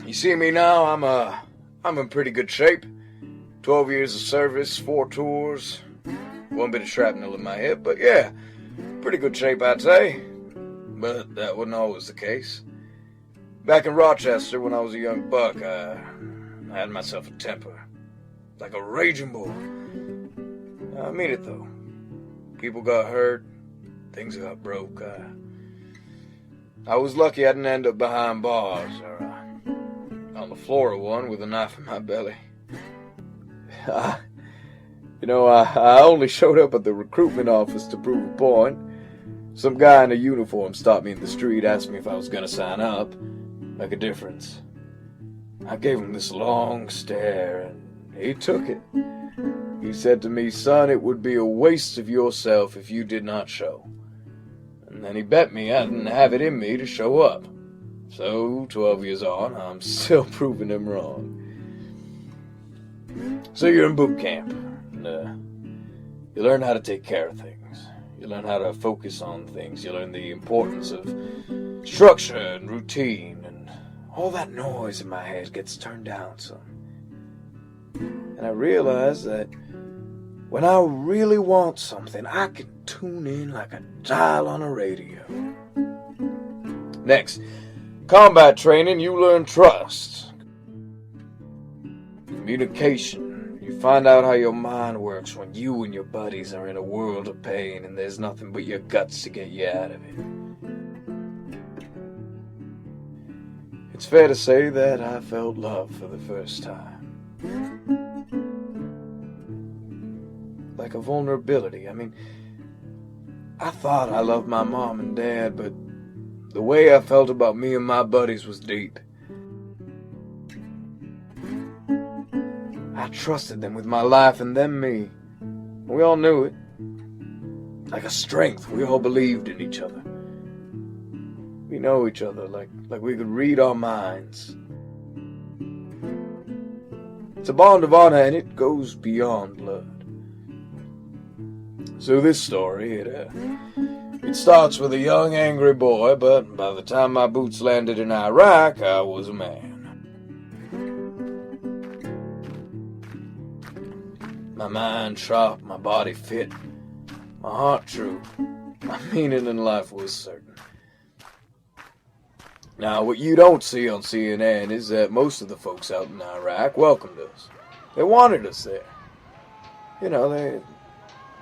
You see me now, I'm in pretty good shape. 12 years of service, 4 tours, 1 bit of shrapnel in my hip, but yeah, pretty good shape I'd say. But that wasn't always the case. Back in Rochester, when I was a young buck, I had myself a temper. Like a raging bull. I mean it though. People got hurt, things got broke. I was lucky I didn't end up behind bars or on the floor of one with a knife in my belly. I only showed up at the recruitment office to prove a point. Some guy in a uniform stopped me in the street, asked me if I was going to sign up, make a difference. I gave him this long stare, and he took it. He said to me, "Son, it would be a waste of yourself if you did not show." And then he bet me I didn't have it in me to show up. So, 12 years on, I'm still proving him wrong. So you're in boot camp, and you learn how to take care of things. You learn how to focus on things. You learn the importance of structure and routine, and all that noise in my head gets turned down some. And I realize that when I really want something, I can tune in like a dial on a radio. Next, combat training, you learn trust. Communication. You find out how your mind works when you and your buddies are in a world of pain and there's nothing but your guts to get you out of it. It's fair to say that I felt love for the first time. Like a vulnerability. I mean, I thought I loved my mom and dad, but the way I felt about me and my buddies was deep. I trusted them with my life and them me. We all knew it. Like a strength, we all believed in each other. We know each other like we could read our minds. It's a bond of honor and it goes beyond blood. So this story, it starts with a young angry boy, but by the time my boots landed in Iraq, I was a man. My mind sharp, my body fit, my heart true. My meaning in life was certain. Now, what you don't see on CNN is that most of the folks out in Iraq welcomed us. They wanted us there. You know,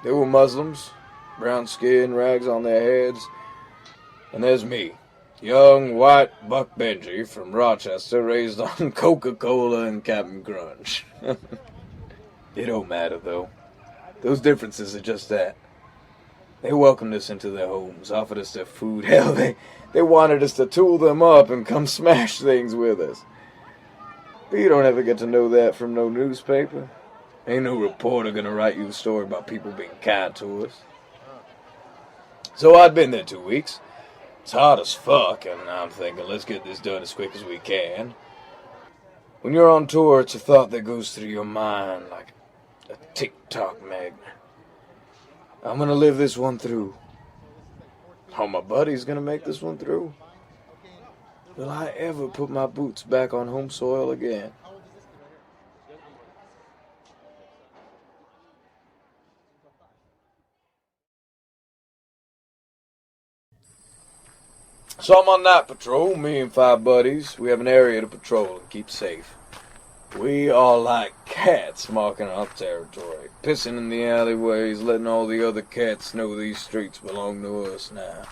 they were Muslims, brown skin, rags on their heads. And there's me, young white Buck Benji from Rochester, raised on Coca-Cola and Captain Crunch. It don't matter, though. Those differences are just that. They welcomed us into their homes, offered us their food. Hell, they wanted us to tool them up and come smash things with us. But you don't ever get to know that from no newspaper. Ain't no reporter gonna write you a story about people being kind to us. So I'd been there 2 weeks. It's hot as fuck, and I'm thinking, let's get this done as quick as we can. When you're on tour, it's a thought that goes through your mind like a tick-tock magnet. I'm gonna live this one through. Oh, my buddy's gonna make this one through. Will I ever put my boots back on home soil again? So I'm on night patrol, me and 5 buddies. We have an area to patrol and keep safe. We are like cats marking our territory, pissing in the alleyways, letting all the other cats know these streets belong to us now.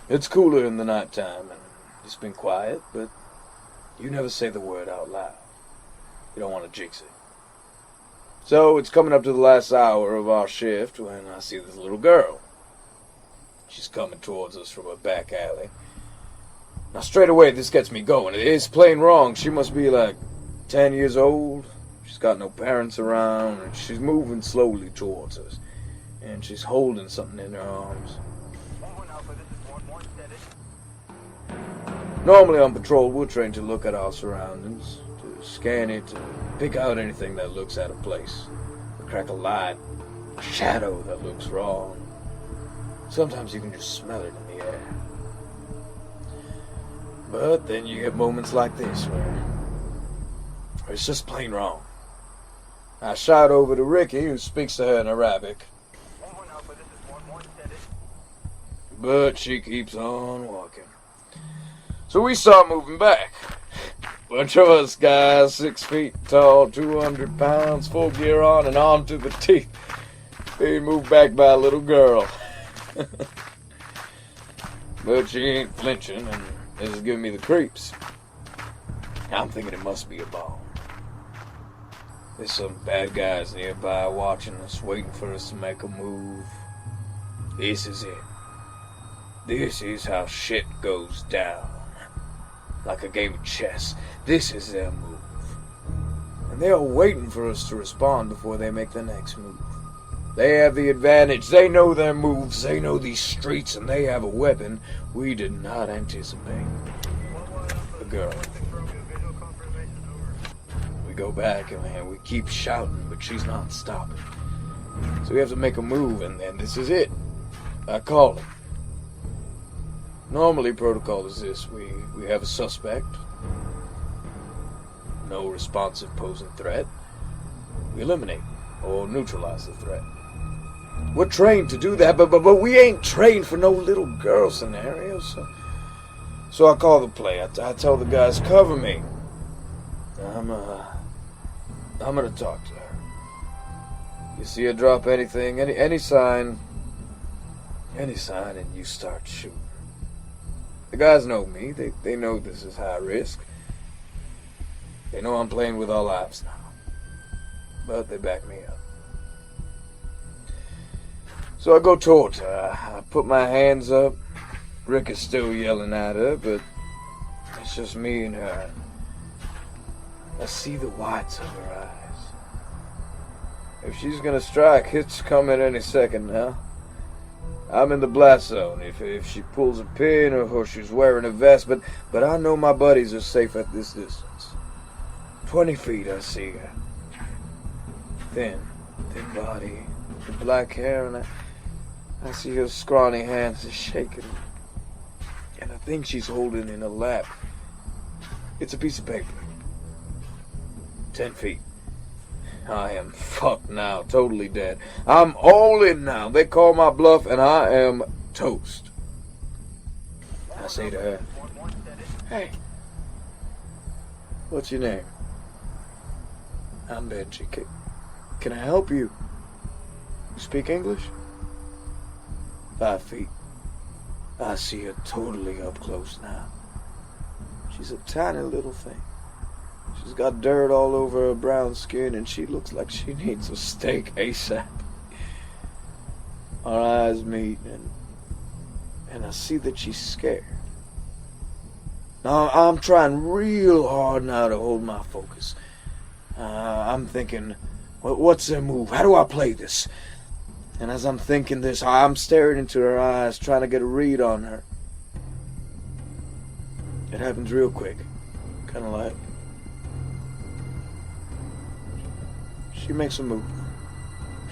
It's cooler in the nighttime, and it's been quiet, but you never say the word out loud. You don't want to jinx it. So it's coming up to the last hour of our shift when I see this little girl. She's coming towards us from a back alley. Now straight away this gets me going. It is plain wrong. She must be like 10 years old. She's got no parents around, and she's moving slowly towards us. And she's holding something in her arms. Normally on patrol we're trained to look at our surroundings, to scan it, to pick out anything that looks out of place. A crack of light, a shadow that looks wrong. Sometimes you can just smell it in the air. But then you get moments like this where it's just plain wrong. I shout over to Ricky, who speaks to her in Arabic. But she keeps on walking. So we start moving back. Bunch of us guys, 6 feet tall, 200 pounds, full gear on and on to the teeth. Being moved back by a little girl. But she ain't flinching, and this is giving me the creeps. I'm thinking it must be a bomb. There's some bad guys nearby watching us, waiting for us to make a move. This is it. This is how shit goes down. Like a game of chess. This is their move. And they are waiting for us to respond before they make the next move. They have the advantage. They know their moves. They know these streets, and they have a weapon we did not anticipate. The girl. We go back, and we keep shouting, but she's not stopping. So we have to make a move, and this is it. I call it. Normally, protocol is this. We have a suspect. No responsive posing threat. We eliminate or neutralize the threat. We're trained to do that, but we ain't trained for no little girl scenario. So I call the play. I tell the guys, cover me. I'm gonna talk to her. You see her drop anything, any sign, and you start shooting. The guys know me. They know this is high risk. They know I'm playing with our lives now. But they back me up. So I go towards her. I put my hands up. Rick is still yelling at her, but it's just me and her. I see the whites of her eyes. If she's gonna strike, it's coming any second now. I'm in the blast zone if she pulls a pin or she's wearing a vest, but I know my buddies are safe at this distance. 20 feet I see her. Thin body, the black hair, and I see her scrawny hands shaking. And I think she's holding in her lap. It's a piece of paper. 10 feet. I am fucked now, totally dead. I'm all in now. They call my bluff and I am toast. I say to her, hey, what's your name? I'm Benji. Can I help you? You speak English? 5 feet. I see her totally up close now. She's a tiny little thing. She's got dirt all over her brown skin, and she looks like she needs a steak ASAP. Our eyes meet, and I see that she's scared. Now, I'm trying real hard now to hold my focus. I'm thinking, what's their move? How do I play this? And as I'm thinking this, I'm staring into her eyes, trying to get a read on her. It happens real quick. Kind of like... She makes a move.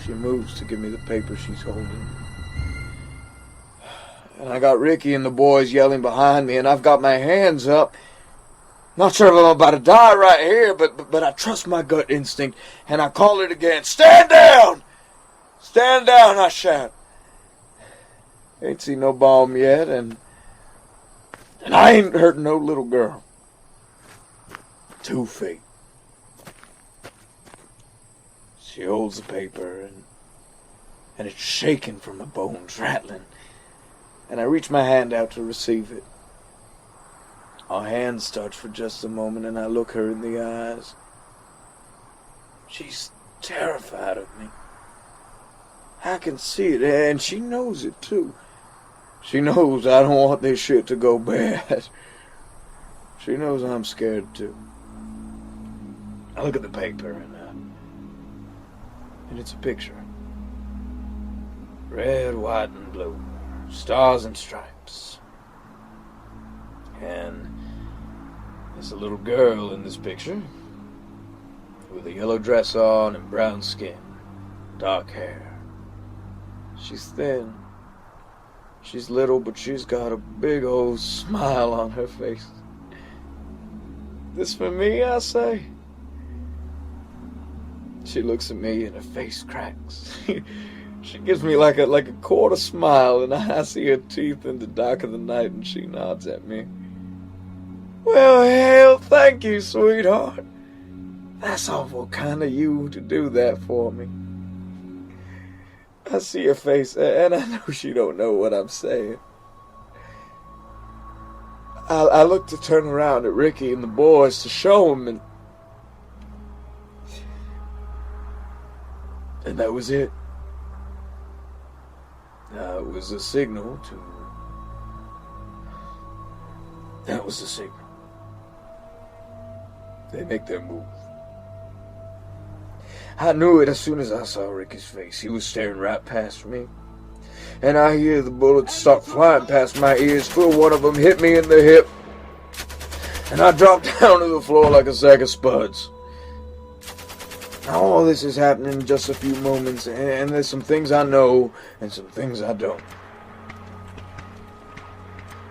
She moves to give me the paper she's holding. And I got Ricky and the boys yelling behind me, and I've got my hands up. Not sure if I'm about to die right here, but I trust my gut instinct, and I call it again. Stand down! Stand down, I shout. Ain't seen no bomb yet, and I ain't hurt no little girl. 2 feet. She holds the paper, and it's shaking from the bones, rattling. And I reach my hand out to receive it. Our hands touch for just a moment, and I look her in the eyes. She's terrified of me. I can see it, and she knows it, too. She knows I don't want this shit to go bad. She knows I'm scared, too. I look at the paper, and it's a picture. Red, white, and blue. Stars and stripes. And there's a little girl in this picture with a yellow dress on and brown skin, dark hair. She's thin. She's little, but she's got a big old smile on her face. This for me, I say. She looks at me and her face cracks. She gives me like a quarter smile, and I see her teeth in the dark of the night, and she nods at me. Well, hell, thank you, sweetheart. That's awful kind of you to do that for me. I see her face, and I know she don't know what I'm saying. I look to turn around at Ricky and the boys to show them, and that was it. It was a signal to... That was the signal. They make their move. I knew it as soon as I saw Ricky's face. He was staring right past me. And I hear the bullets start flying past my ears till one of them hit me in the hip. And I dropped down to the floor like a sack of spuds. Now all this is happening in just a few moments, and there's some things I know and some things I don't.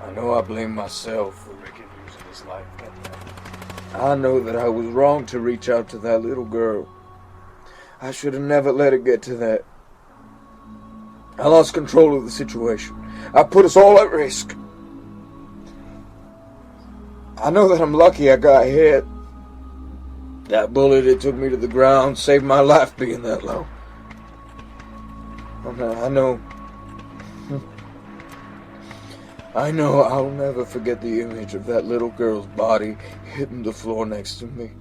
I know I blame myself for Ricky losing his life that night. I know that I was wrong to reach out to that little girl. I should have never let it get to that. I lost control of the situation. I put us all at risk. I know that I'm lucky I got hit. That bullet, it took me to the ground, saved my life being that low. I know I'll never forget the image of that little girl's body hitting the floor next to me.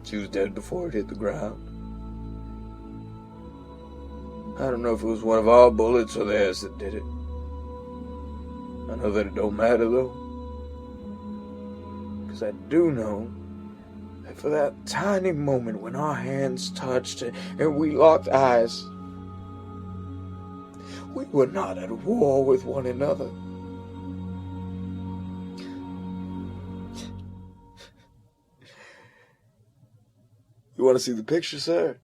She was dead before it hit the ground. I don't know if it was one of our bullets or theirs that did it. I know that it don't matter though. Because I do know that for that tiny moment when our hands touched and we locked eyes, we were not at war with one another. You want to see the picture, sir?